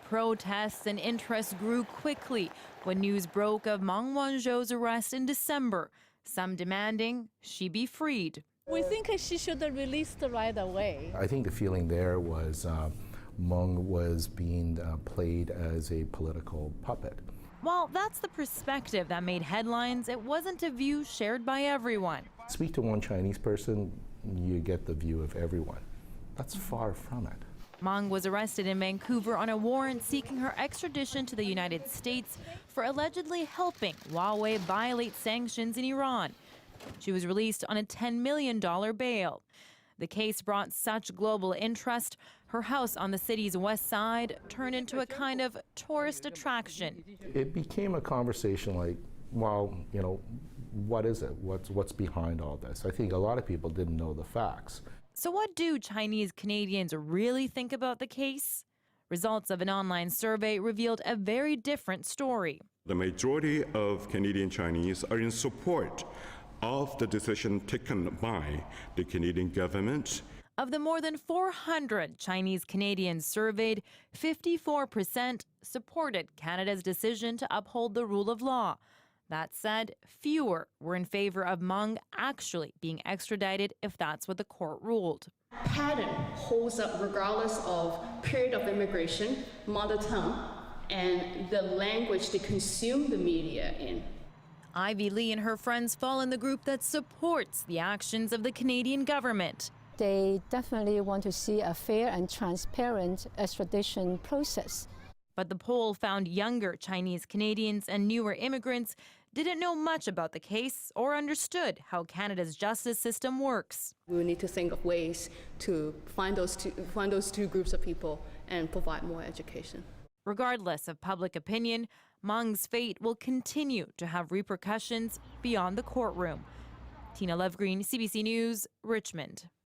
Protests and interest grew quickly when news broke of Meng Wanzhou's arrest in December, some demanding she be freed. We think she should be released right away. I think the feeling there was Meng was being played as a political puppet. While that's the perspective that made headlines, it wasn't a view shared by everyone. Speak to one Chinese person, you get the view of everyone. That's far from it. Meng was arrested in Vancouver on a warrant seeking her extradition to the United States for allegedly helping Huawei violate sanctions in Iran. She was released on a $10 million bail. The case brought such global interest, her house on the city's west side turned into a kind of tourist attraction. It became a conversation like, well, you know, what is it? What's behind all this? I think a lot of people didn't know the facts. So what do Chinese Canadians really think about the case? Results of an online survey revealed a very different story. The majority of Canadian Chinese are in support of the decision taken by the Canadian government. Of the more than 400 Chinese Canadians surveyed, 54% supported Canada's decision to uphold the rule of law. That said, fewer were in favor of Meng actually being extradited if that's what the court ruled. Pattern holds up regardless of period of immigration, mother tongue, and the language they consume the media in. Ivy Lee and her friends fall in the group that supports the actions of the Canadian government. They definitely want to see a fair and transparent extradition process. But the poll found younger Chinese Canadians and newer immigrants didn't know much about the case or understood how Canada's justice system works. We need to think of ways to find those two groups of people and provide more education. Regardless of public opinion, Meng's fate will continue to have repercussions beyond the courtroom. Tina Lovegreen, CBC News, Richmond.